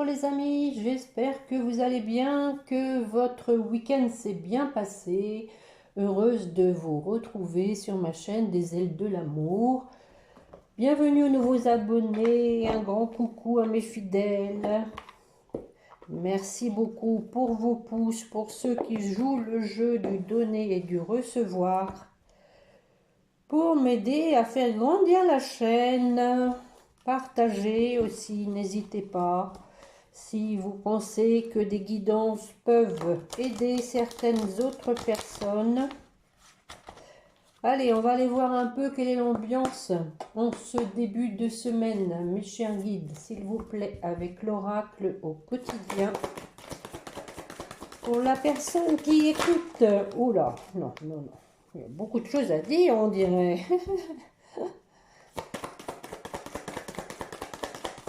les amis, j'espère que vous allez bien, que votre week-end s'est bien passé. Heureuse de vous retrouver sur ma chaîne des ailes de l'amour. Bienvenue aux nouveaux abonnés, un grand coucou à mes fidèles. Merci beaucoup pour vos pouces, pour ceux qui jouent le jeu du donner et du recevoir. Pour m'aider à faire grandir la chaîne, partagez aussi, n'hésitez pas. Si vous pensez que des guidances peuvent aider certaines autres personnes. Allez, on va aller voir un peu quelle est l'ambiance en ce début de semaine, mes chers guides, s'il vous plaît, avec l'oracle au quotidien. Pour la personne qui écoute, oula, non, non, non, il y a beaucoup de choses à dire, on dirait.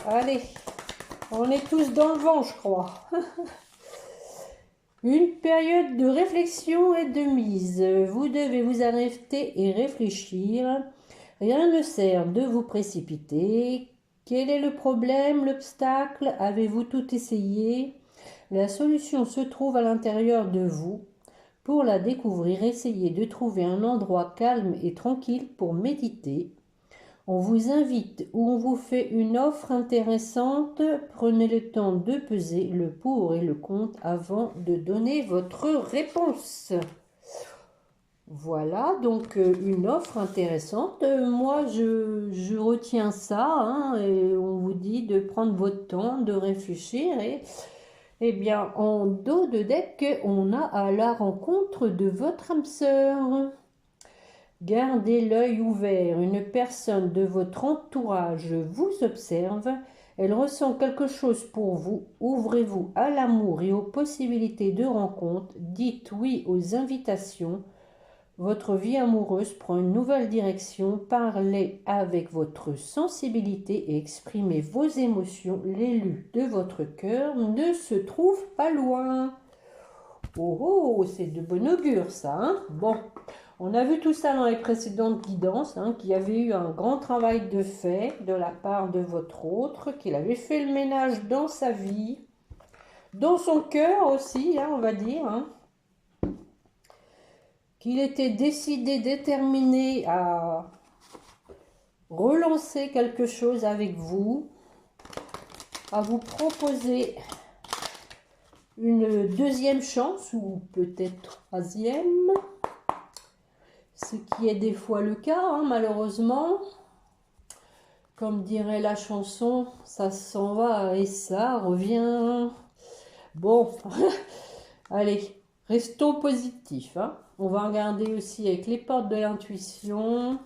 Allez, on est tous dans le vent, je crois. Une période de réflexion et de mise. Vous devez vous arrêter et réfléchir. Rien ne sert de vous précipiter. Quel est le problème, l'obstacle? Avez-vous tout essayé? La solution se trouve à l'intérieur de vous. Pour la découvrir, essayez de trouver un endroit calme et tranquille pour méditer. On vous invite ou on vous fait une offre intéressante. Prenez le temps de peser le pour et le contre avant de donner votre réponse. Voilà, donc une offre intéressante. Moi, je retiens ça. Et on vous dit de prendre votre temps, de réfléchir. Et bien, en dos de deck, on a à la rencontre de votre âme sœur. Gardez l'œil ouvert, une personne de votre entourage vous observe, elle ressent quelque chose pour vous, ouvrez-vous à l'amour et aux possibilités de rencontre, dites oui aux invitations, votre vie amoureuse prend une nouvelle direction, parlez avec votre sensibilité et exprimez vos émotions, l'élu de votre cœur ne se trouve pas loin. Oh, c'est de bon augure ça, hein? Bon. On a vu tout ça dans les précédentes guidances, qu'il y avait eu un grand travail de fait de la part de votre autre, qu'il avait fait le ménage dans sa vie, dans son cœur aussi, on va dire, qu'il était décidé, déterminé à relancer quelque chose avec vous, à vous proposer une deuxième chance ou peut-être troisième. Ce qui est des fois le cas, malheureusement. Comme dirait la chanson, ça s'en va et ça revient. Bon, allez, restons positifs. On va regarder aussi avec les portes de l'intuition.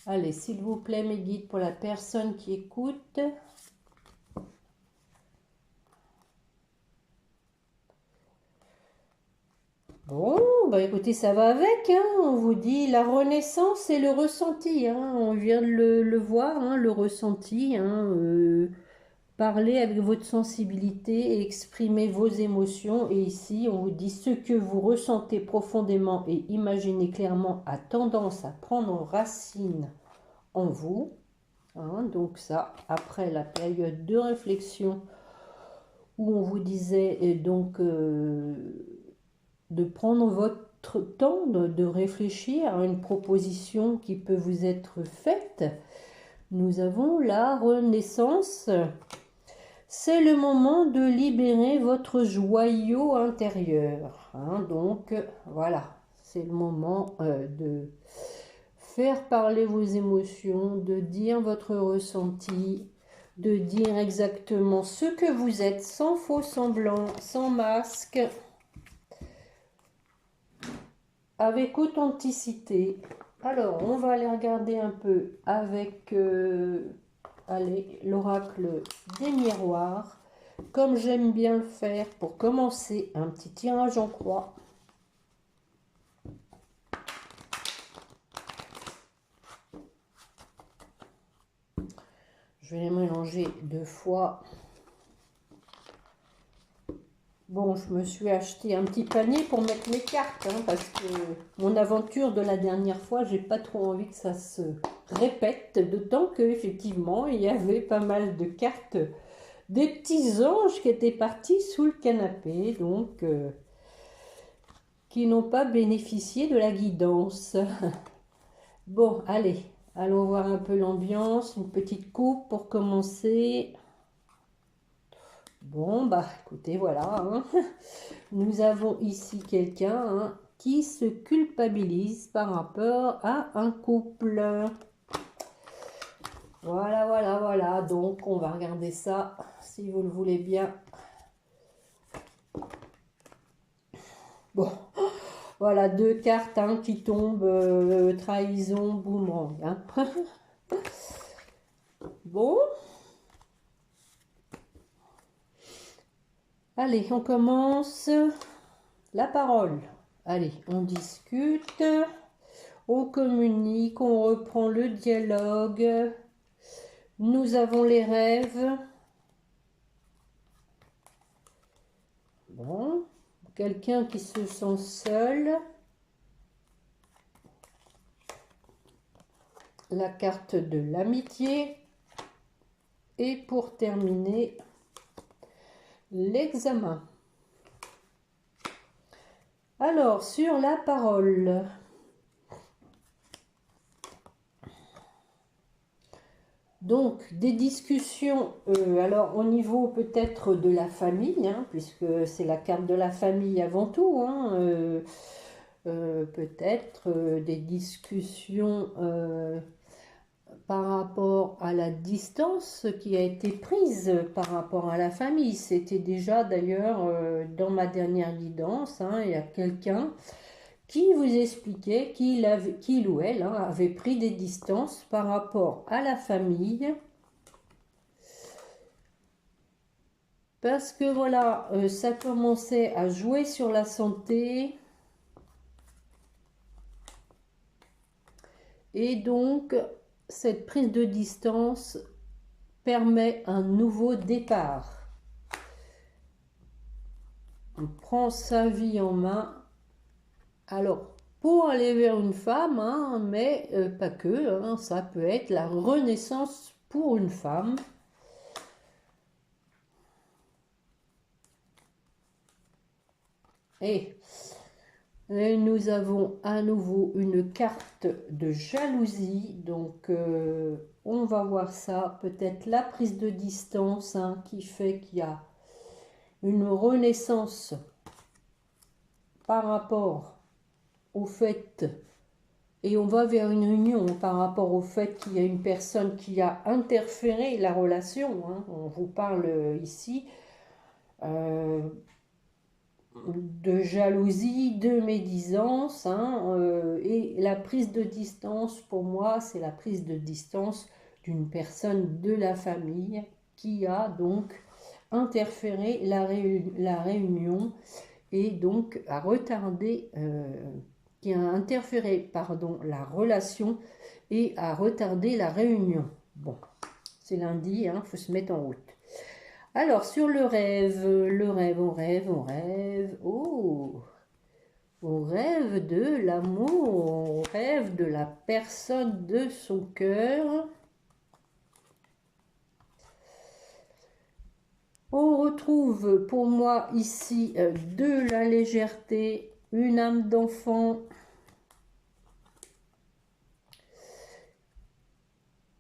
Allez, s'il vous plaît, mes guides, pour la personne qui écoute. Bon, bah écoutez, ça va avec, on vous dit la renaissance et le ressenti, on vient de le voir, le ressenti, parlez avec votre sensibilité et exprimez vos émotions. Et ici, on vous dit ce que vous ressentez profondément et imaginez clairement a tendance à prendre racine en vous. Donc ça, après la période de réflexion où on vous disait donc de prendre votre temps de réfléchir à une proposition qui peut vous être faite. Nous avons la renaissance. C'est le moment de libérer votre joyau intérieur. Donc voilà, c'est le moment de faire parler vos émotions, de dire votre ressenti, de dire exactement ce que vous êtes, sans faux semblant, sans masque, avec authenticité. Alors, on va aller regarder un peu avec l'oracle des miroirs, comme j'aime bien le faire pour commencer un petit tirage en croix. Je vais les mélanger 2 fois. Bon, je me suis acheté un petit panier pour mettre mes cartes, parce que mon aventure de la dernière fois, j'ai pas trop envie que ça se répète, d'autant qu'effectivement, il y avait pas mal de cartes des petits anges qui étaient partis sous le canapé, donc qui n'ont pas bénéficié de la guidance. Bon, allez, allons voir un peu l'ambiance, une petite coupe pour commencer. Bon, bah écoutez, voilà, hein. Nous avons ici quelqu'un, hein, qui se culpabilise par rapport à un couple. Voilà, voilà, voilà. Donc, on va regarder ça, si vous le voulez bien. Bon, voilà, deux cartes, hein, qui tombent, trahison, boomerang, hein. Bon. Allez, on commence. La parole. Allez, on discute, on communique, on reprend le dialogue. Nous avons les rêves. Bon, quelqu'un qui se sent seul. La carte de l'amitié. Et pour terminer, l'examen. Alors, sur la parole. Donc, des discussions, alors au niveau peut-être de la famille, hein, puisque c'est la carte de la famille avant tout, hein, peut-être des discussions par rapport à la distance qui a été prise par rapport à la famille. C'était déjà d'ailleurs dans ma dernière guidance, hein, il y a quelqu'un qui vous expliquait qu'il ou elle, hein, avait pris des distances par rapport à la famille. Parce que voilà, ça commençait à jouer sur la santé. Et donc, cette prise de distance permet un nouveau départ. On prend sa vie en main. Alors, pour aller vers une femme, hein, mais pas que, hein, ça peut être la renaissance pour une femme. Et nous avons à nouveau une carte de jalousie, donc on va voir ça, peut-être la prise de distance, hein, qui fait qu'il y a une renaissance par rapport au fait, et on va vers une union par rapport au fait qu'il y a une personne qui a interféré la relation, hein. On vous parle ici de jalousie, de médisance, hein, et la prise de distance, pour moi, c'est la prise de distance d'une personne de la famille qui a donc interféré la réunion et donc a retardé, qui a interféré, pardon, la relation et a retardé la réunion. Bon, c'est lundi, hein, faut se mettre en route. Alors, sur le rêve, on rêve, on rêve. Oh, on rêve de l'amour, on rêve de la personne de son cœur. On retrouve pour moi ici de la légèreté, une âme d'enfant.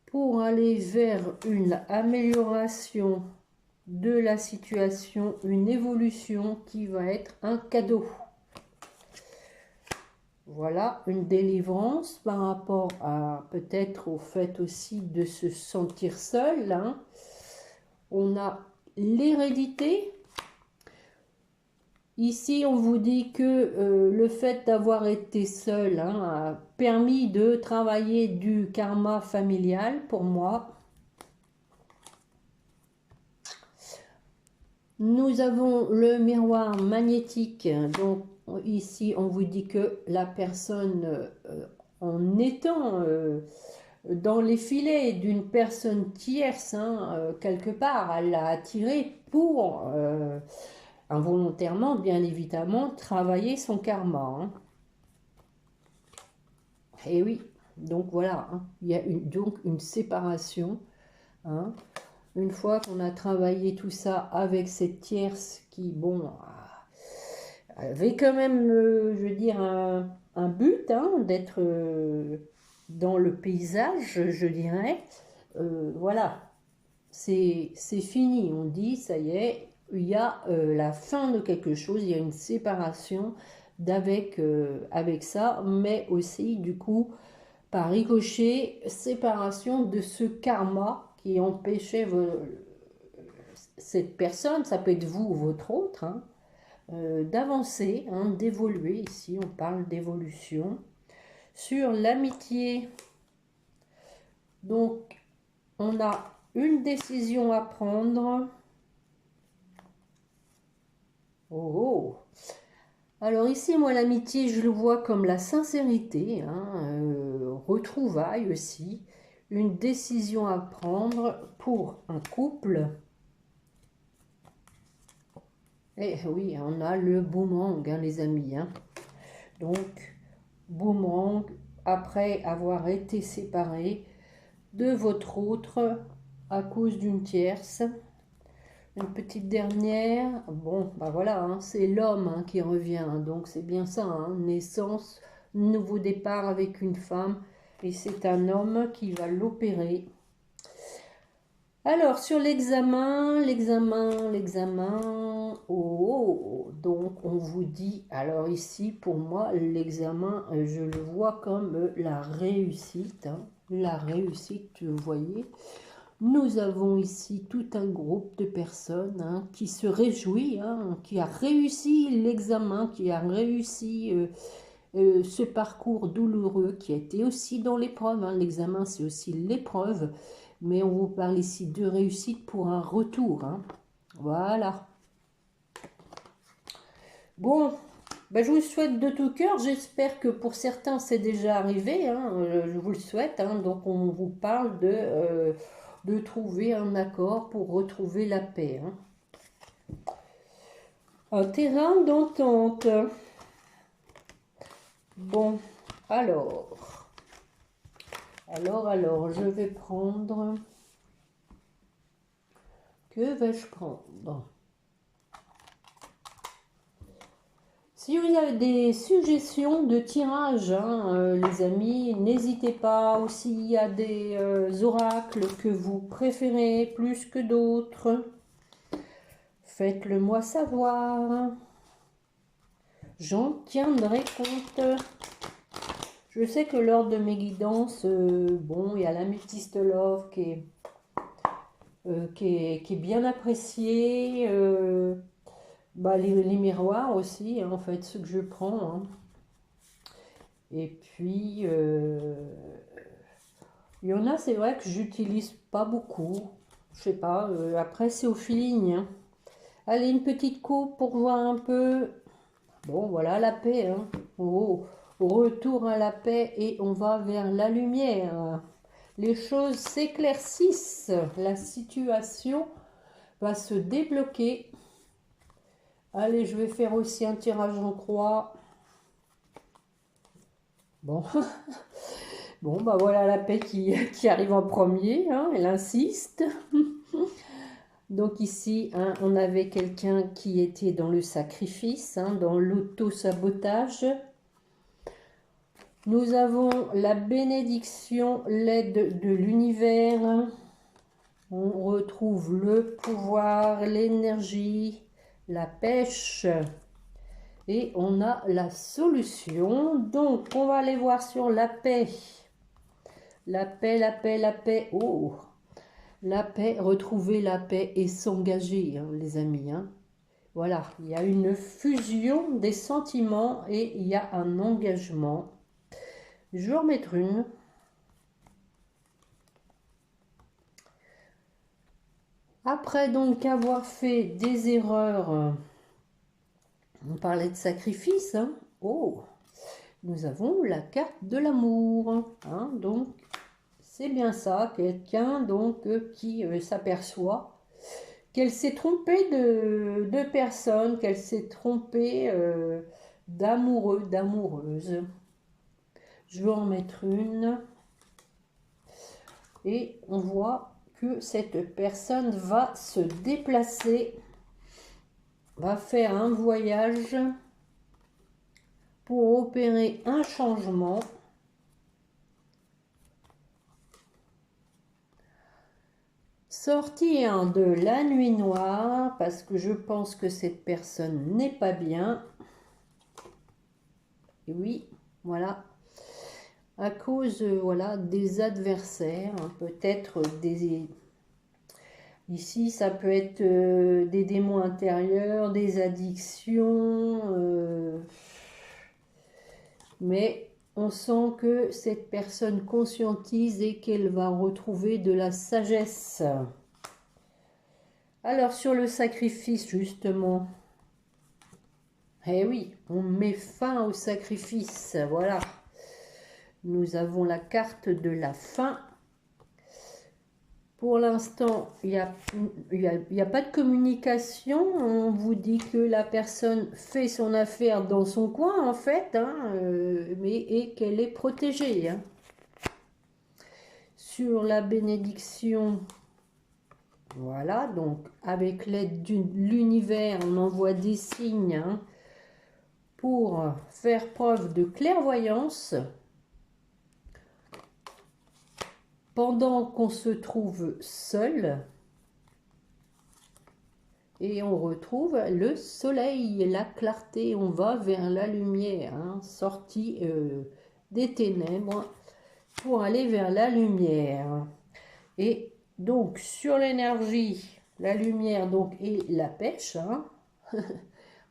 Pour aller vers une amélioration de la situation, une évolution qui va être un cadeau. Voilà, une délivrance par rapport à peut-être au fait aussi de se sentir seul, hein. On a l'hérédité. Ici, on vous dit que le fait d'avoir été seul, hein, a permis de travailler du karma familial pour moi. Nous avons le miroir magnétique, donc ici on vous dit que la personne, en étant dans les filets d'une personne tierce, hein, quelque part, elle l'a attiré pour, involontairement bien évidemment, travailler son karma, hein. Et oui, donc voilà, hein, il y a donc une séparation, hein. Une fois qu'on a travaillé tout ça avec cette tierce qui, bon, avait quand même, je veux dire, un but, hein, d'être dans le paysage, je dirais. Voilà, c'est fini. On dit, ça y est, il y a la fin de quelque chose, il y a une séparation avec ça, mais aussi, du coup, par ricochet, séparation de ce karma qui empêchait cette personne, ça peut être vous ou votre autre, hein, d'avancer, hein, d'évoluer. Ici, on parle d'évolution. Sur l'amitié, donc, on a une décision à prendre. Oh, oh. Alors ici, moi, l'amitié, je le vois comme la sincérité, hein, retrouvailles aussi, une décision à prendre pour un couple. Et oui, on a le boomerang, hein, les amis, hein. Donc, boomerang, après avoir été séparé de votre autre à cause d'une tierce. Une petite dernière, bon, bah voilà, hein, c'est l'homme, hein, qui revient, hein, donc c'est bien ça, hein, naissance, nouveau départ avec une femme, et c'est un homme qui va l'opérer. Alors, sur l'examen, oh, donc on vous dit, alors ici, pour moi, l'examen, je le vois comme la réussite, hein, la réussite, vous voyez. Nous avons ici tout un groupe de personnes, hein, qui se réjouit, hein, qui a réussi l'examen, qui a réussi ce parcours douloureux, qui a été aussi dans l'épreuve, hein. L'examen, c'est aussi l'épreuve, mais on vous parle ici de réussite pour un retour, hein. Voilà. Bon, ben, je vous le souhaite de tout cœur. J'espère que pour certains, c'est déjà arrivé, hein, je vous le souhaite, hein. Donc, on vous parle de trouver un accord pour retrouver la paix, hein. Un terrain d'entente. Bon, alors, je vais prendre... Que vais-je prendre? Si vous avez des suggestions de tirage, hein, les amis, n'hésitez pas. Aussi, il y a des oracles que vous préférez plus que d'autres. Faites-le moi savoir. J'en tiendrai compte. Je sais que lors de mes guidances, bon, il y a l'améthyste love qui est bien apprécié. Bah, les miroirs aussi, hein, en fait, ce que je prends, hein. Et puis, il y en a, c'est vrai que j'utilise pas beaucoup. Je sais pas, après c'est au feeling, hein. Allez, une petite coupe pour voir un peu. Bon, voilà la paix, hein. Oh, retour à la paix et on va vers la lumière. Les choses s'éclaircissent. La situation va se débloquer. Allez, je vais faire aussi un tirage en croix. Bon, bon, bah voilà la paix qui arrive en premier, hein, elle insiste. Donc ici, hein, on avait quelqu'un qui était dans le sacrifice, hein, dans l'auto-sabotage. Nous avons la bénédiction, l'aide de l'univers. On retrouve le pouvoir, l'énergie, la pêche. Et on a la solution. Donc, on va aller voir sur la paix. La paix, la paix, la paix. Oh, la paix, retrouver la paix et s'engager, hein, les amis, hein. Voilà, il y a une fusion des sentiments et il y a un engagement. Je vais en mettre une. Après donc avoir fait des erreurs, on parlait de sacrifice, hein. Oh, nous avons la carte de l'amour, hein. Donc, c'est bien ça, quelqu'un donc qui s'aperçoit qu'elle s'est trompée de personne, qu'elle s'est trompée d'amoureux, d'amoureuse. Je vais en mettre une. Et on voit que cette personne va se déplacer, va faire un voyage pour opérer un changement. Sortir de la nuit noire, parce que je pense que cette personne n'est pas bien. Et oui, voilà. À cause voilà, des adversaires, hein, peut-être des... Ici, ça peut être des démons intérieurs, des addictions, mais on sent que cette personne conscientise et qu'elle va retrouver de la sagesse. Alors, sur le sacrifice, justement, eh oui, on met fin au sacrifice, voilà. Nous avons la carte de la fin. Pour l'instant, il n'y a pas de communication. On vous dit que la personne fait son affaire dans son coin, en fait, hein, et qu'elle est protégée. Hein. Sur la bénédiction, voilà, donc avec l'aide de l'univers, on envoie des signes hein, pour faire preuve de clairvoyance. Pendant qu'on se trouve seul, et on retrouve le soleil, la clarté, on va vers la lumière, hein, sortie des ténèbres pour aller vers la lumière. Et donc sur l'énergie, la lumière donc et la pêche, hein,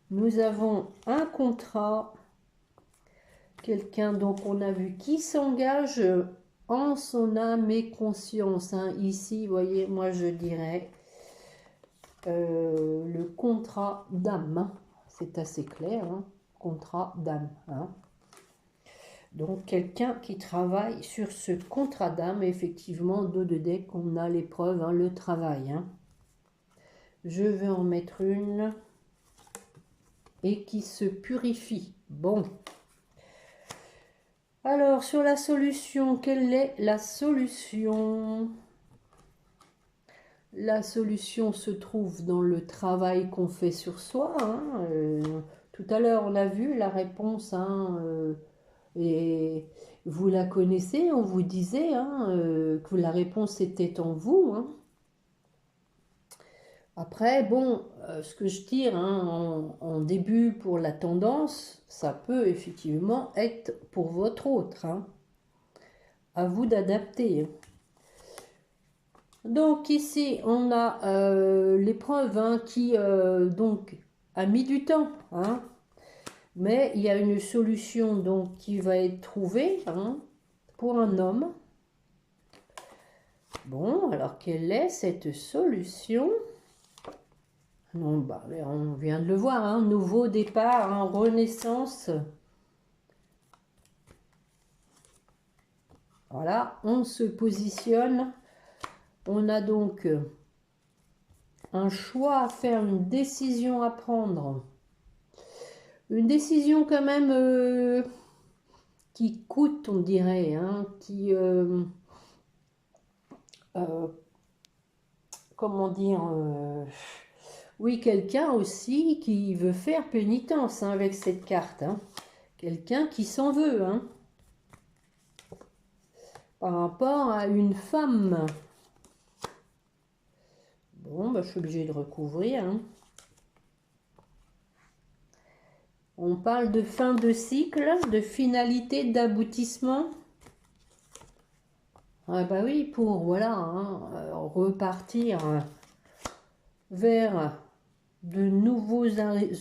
nous avons un contrat, quelqu'un donc on a vu qui s'engage en son âme et conscience. Hein. Ici, vous voyez, moi je dirais le contrat d'âme. C'est assez clair, hein. Contrat d'âme. Hein. Donc, quelqu'un qui travaille sur ce contrat d'âme. Effectivement, dos de deck, on a l'épreuve, hein, le travail. Hein. Je vais en mettre une. Et qui se purifie. Bon. Alors, sur la solution, quelle est la solution? La solution se trouve dans le travail qu'on fait sur soi. Hein. Tout à l'heure, on a vu la réponse. Hein, et vous la connaissez, on vous disait hein, que la réponse était en vous. Hein. Après, bon, ce que je tire hein, en début pour la tendance, ça peut effectivement être pour votre autre. Hein. À vous d'adapter. Donc ici, on a l'épreuve hein, qui donc a mis du temps. Hein, mais il y a une solution donc qui va être trouvée hein, pour un homme. Bon, alors quelle est cette solution? Non, bah, on vient de le voir, hein, nouveau départ, hein, renaissance. Voilà, on se positionne. On a donc un choix à faire, une décision à prendre. Une décision quand même qui coûte, on dirait, hein, qui... comment dire... oui, quelqu'un aussi qui veut faire pénitence hein, avec cette carte. Hein. Quelqu'un qui s'en veut. Hein, par rapport à une femme. Bon, bah, je suis obligée de recouvrir. Hein. On parle de fin de cycle, de finalité, d'aboutissement. Ah bah oui, pour voilà, hein, repartir vers de nouveaux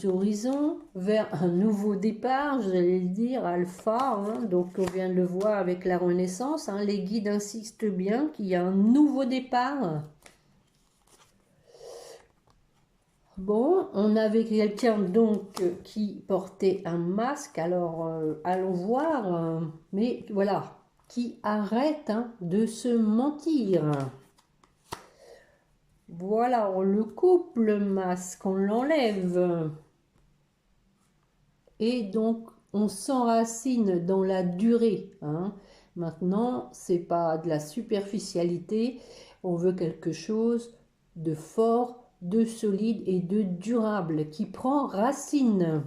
horizons, vers un nouveau départ, j'allais le dire, alpha, hein, donc on vient de le voir avec la renaissance, hein, les guides insistent bien qu'il y a un nouveau départ. Bon, on avait quelqu'un donc qui portait un masque, alors allons voir, mais voilà, qui arrête hein, de se mentir. Voilà, on le coupe le masque, on l'enlève. Et donc, on s'enracine dans la durée. Hein. Maintenant, c'est pas de la superficialité. On veut quelque chose de fort, de solide et de durable, qui prend racine.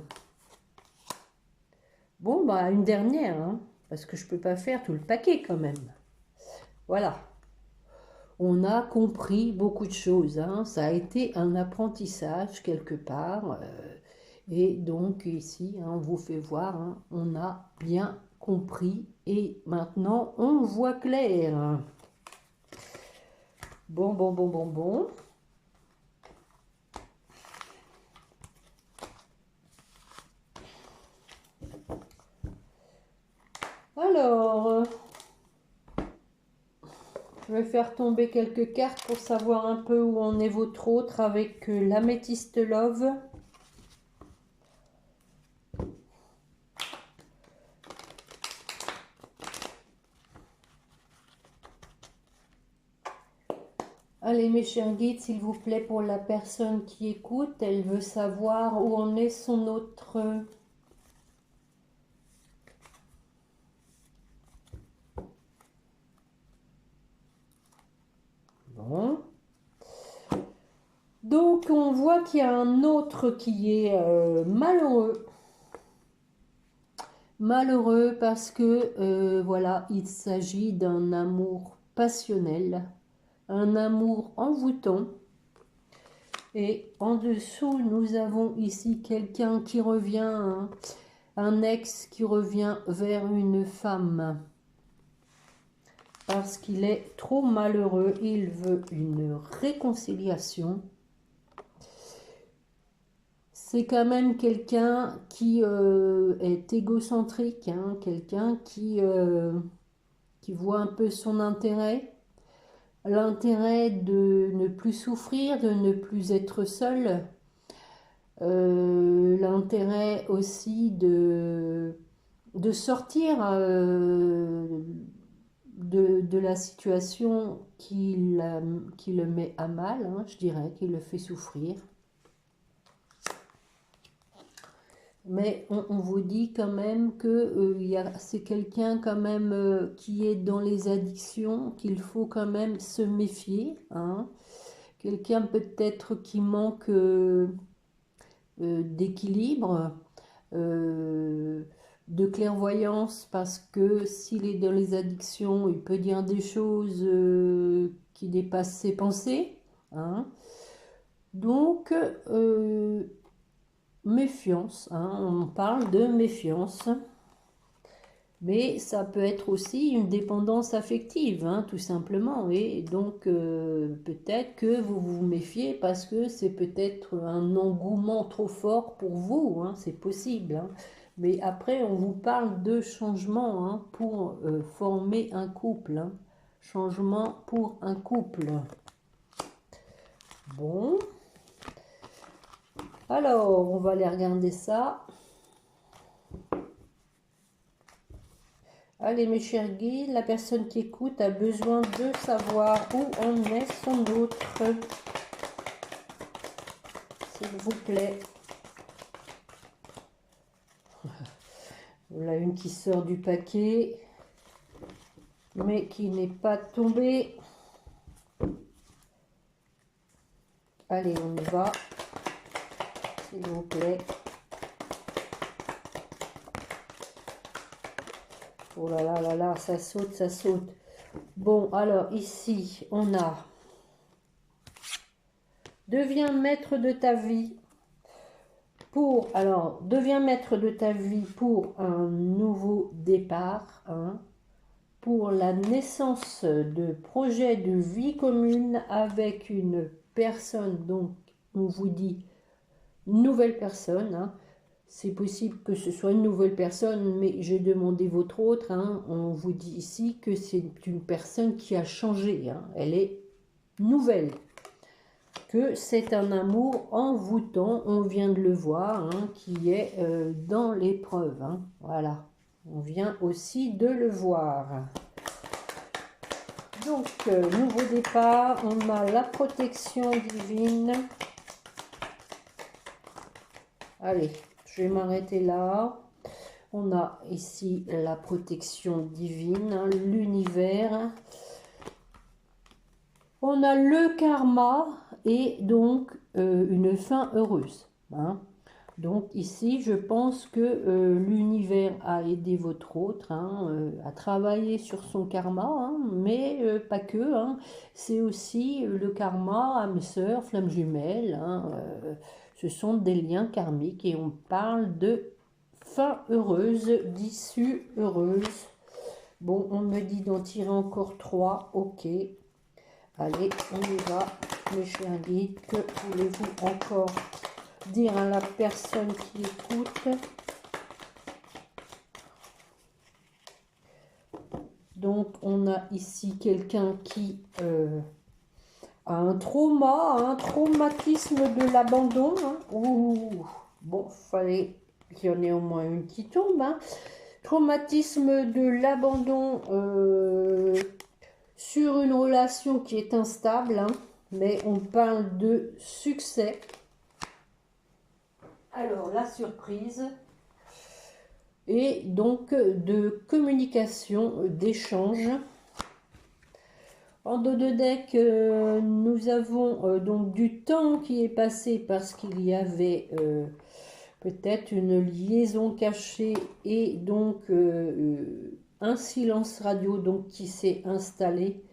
Bon, bah une dernière, hein, parce que je ne peux pas faire tout le paquet quand même. Voilà. On a compris beaucoup de choses, hein. Ça a été un apprentissage quelque part. Et donc ici, hein, on vous fait voir, hein, on a bien compris. Et maintenant, on voit clair. Bon, bon, bon, bon, bon. Alors, je vais faire tomber quelques cartes pour savoir un peu où en est votre autre avec l'améthyste love. Allez mes chers guides, s'il vous plaît, pour la personne qui écoute, elle veut savoir où en est son autre. Bon. Donc on voit qu'il y a un autre qui est malheureux. Malheureux parce que voilà, il s'agit d'un amour passionnel, un amour envoûtant. Et en dessous, nous avons ici quelqu'un qui revient, hein, un ex qui revient vers une femme. Parce qu'il est trop malheureux, il veut une réconciliation. C'est quand même quelqu'un qui est égocentrique, hein, quelqu'un qui voit un peu son intérêt, l'intérêt de ne plus souffrir, de ne plus être seul, l'intérêt aussi de sortir de la situation qui le met à mal, hein, je dirais, qui le fait souffrir. Mais on vous dit quand même que c'est quelqu'un quand même qui est dans les addictions, qu'il faut quand même se méfier, hein. Quelqu'un peut-être qui manque d'équilibre, de clairvoyance, parce que s'il est dans les addictions, il peut dire des choses qui dépassent ses pensées, hein. Donc, méfiance, hein, on parle de méfiance. Mais ça peut être aussi une dépendance affective, hein, tout simplement. Et donc, peut-être que vous vous méfiez parce que c'est peut-être un engouement trop fort pour vous, hein, c'est possible, hein. Mais après, on vous parle de changement, hein, pour former un couple, hein. Changement pour un couple. Bon. Alors, on va aller regarder ça. Allez mes chers guides, la personne qui écoute a besoin de savoir où en est son autre. S'il vous plaît. Voilà une qui sort du paquet, mais qui n'est pas tombée. Allez, on y va. S'il vous plaît. Oh là là là là, ça saute, ça saute. Bon, alors ici, on a deviens maître de ta vie pour, alors, deviens maître de ta vie pour un nouveau départ, hein, pour la naissance de projets de vie commune avec une personne, donc on vous dit nouvelle personne, hein. C'est possible que ce soit une nouvelle personne, mais j'ai demandé votre autre, hein. On vous dit ici que c'est une personne qui a changé, hein. Elle est nouvelle. Que c'est un amour envoûtant, on vient de le voir, hein, qui est dans l'épreuve, hein. Voilà, on vient aussi de le voir. Donc, nouveau départ, on a la protection divine. Allez, je vais m'arrêter là. On a ici la protection divine, hein, l'univers. On a le karma et donc une fin heureuse. Hein. Donc ici, je pense que l'univers a aidé votre autre à travailler sur son karma, mais pas que. C'est aussi le karma, âme sœur, flamme jumelle. Ce sont des liens karmiques et on parle de fin heureuse, d'issue heureuse. Bon, on me dit d'en tirer encore 3, ok. Allez, on y va, mes chers guides. Que voulez-vous encore dire à la personne qui écoute? Donc, on a ici quelqu'un qui a un trauma, un traumatisme de l'abandon. Bon, fallait qu'il y en ait au moins une qui tombe. Traumatisme de l'abandon sur une relation qui est instable, mais on parle de succès. Alors, la surprise et donc de communication, d'échange. En dos de deck, nous avons donc du temps qui est passé parce qu'il y avait peut-être une liaison cachée et donc un silence radio donc qui s'est installé.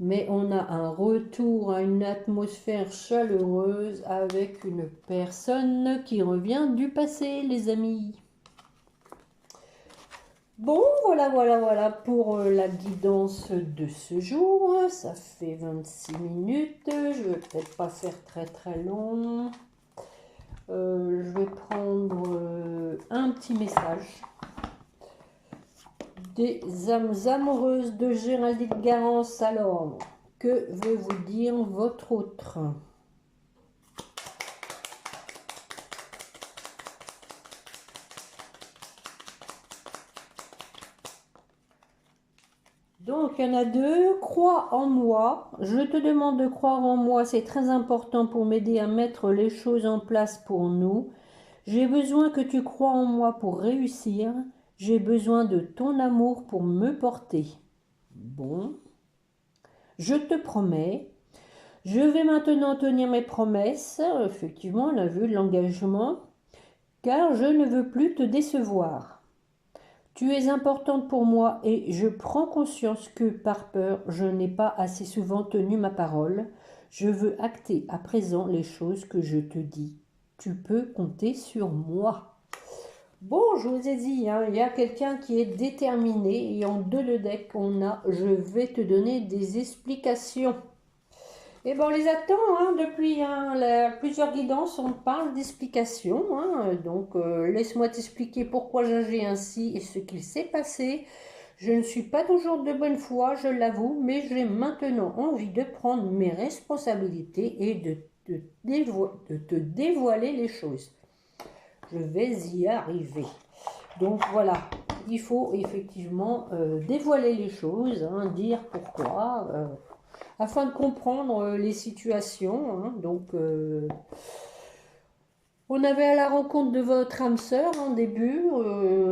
Mais on a un retour à une atmosphère chaleureuse avec une personne qui revient du passé, les amis. Bon, voilà pour la guidance de ce jour. Ça fait 26 minutes. Je vais peut-être pas faire très long. Je vais prendre un petit message des âmes amoureuses de Géraldine Garance. Alors, que veut vous dire votre autre? Donc, il y en a deux. Crois en moi. Je te demande de croire en moi. C'est très important pour m'aider à mettre les choses en place pour nous. J'ai besoin que tu crois en moi pour réussir. J'ai besoin de ton amour pour me porter. Bon. Je te promets. Je vais maintenant tenir mes promesses. Effectivement, on a vu l'engagement. Car je ne veux plus te décevoir. Tu es importante pour moi et je prends conscience que par peur, je n'ai pas assez souvent tenu ma parole. Je veux acter à présent les choses que je te dis. Tu peux compter sur moi. Bon, je vous ai dit, il y a quelqu'un qui est déterminé et en deux de deck, on a « Je vais te donner des explications ». Et ben on les attend depuis plusieurs guidances, on parle d'explications. Donc laisse-moi t'expliquer pourquoi j'agis ainsi et ce qu'il s'est passé. Je ne suis pas toujours de bonne foi, je l'avoue, mais j'ai maintenant envie de prendre mes responsabilités et de te dévoiler les choses. Je vais y arriver. Donc voilà, il faut effectivement dévoiler les choses, dire pourquoi... afin de comprendre les situations. Donc, on avait à la rencontre de votre âme sœur en début.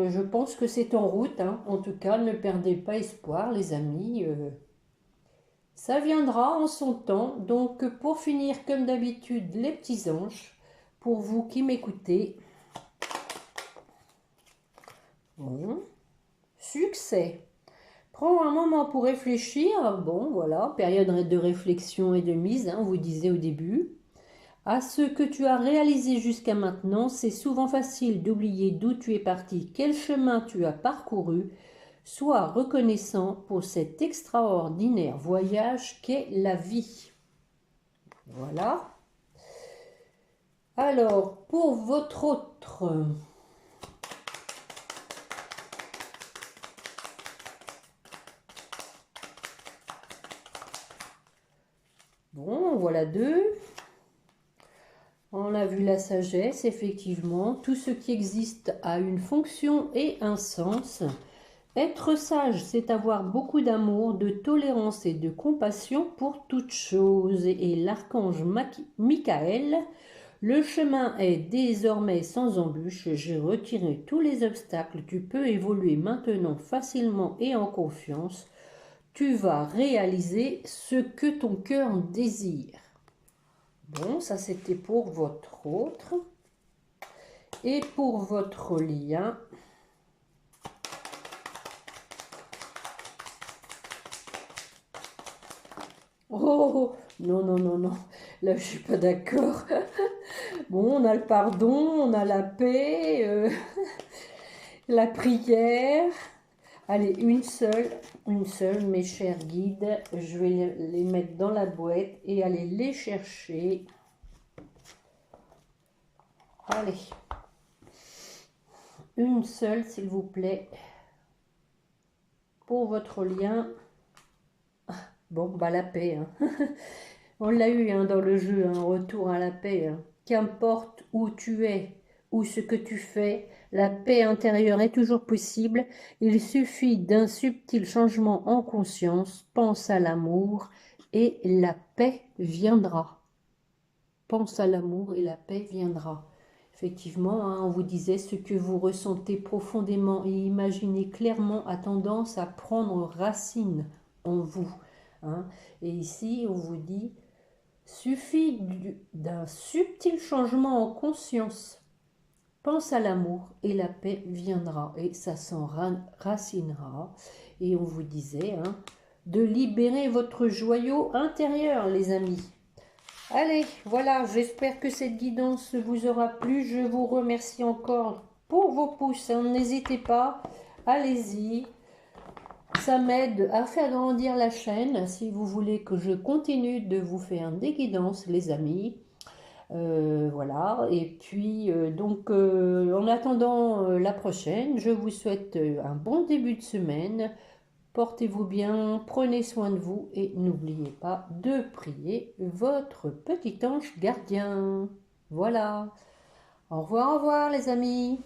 Je pense que c'est en route. En tout cas, ne perdez pas espoir, les amis. Ça viendra en son temps. Donc, pour finir, comme d'habitude, les petits anges, pour vous qui m'écoutez. Bon. Succès. Prends un moment pour réfléchir. Bon, voilà, période de réflexion et de mise, vous disiez au début. À ce que tu as réalisé jusqu'à maintenant, c'est souvent facile d'oublier d'où tu es parti, quel chemin tu as parcouru. Sois reconnaissant pour cet extraordinaire voyage qu'est la vie. Voilà. Alors, pour votre autre... Bon, voilà deux. On a vu la sagesse, effectivement. Tout ce qui existe a une fonction et un sens. Être sage, c'est avoir beaucoup d'amour, de tolérance et de compassion pour toute chose. Et l'archange Michael, le chemin est désormais sans embûche. J'ai retiré tous les obstacles. Tu peux évoluer maintenant facilement et en confiance. tu vas réaliser ce que ton cœur désire. Bon, ça c'était pour votre autre. Et pour votre lien, oh, non, non, non, non, là je suis pas d'accord. Bon, on a le pardon, on a la paix, la prière. Allez, une seule, mes chers guides. Je vais les mettre dans la boîte et aller les chercher. Allez, une seule, s'il vous plaît, pour votre lien. Bon, bah la paix. Hein. On l'a eu hein, dans le jeu, un retour à la paix. Hein. Qu'importe où tu es ou ce que tu fais, la paix intérieure est toujours possible. Il suffit d'un subtil changement en conscience. Pense à l'amour et la paix viendra. Pense à l'amour et la paix viendra. Effectivement, hein, on vous disait ce que vous ressentez profondément et imaginez clairement a tendance à prendre racine en vous. Hein. Et ici, on vous dit, suffit d'un subtil changement en conscience. Pense à l'amour et la paix viendra et ça s'enracinera. Et on vous disait hein, de libérer votre joyau intérieur, les amis. Allez, voilà, j'espère que cette guidance vous aura plu. Je vous remercie encore pour vos pouces. Hein. N'hésitez pas, allez-y. Ça m'aide à faire grandir la chaîne. Si vous voulez que je continue de vous faire des guidances, les amis. Voilà, et puis en attendant la prochaine, je vous souhaite un bon début de semaine. Portez-vous bien, prenez soin de vous et n'oubliez pas de prier votre petit ange gardien. Voilà. Au revoir les amis.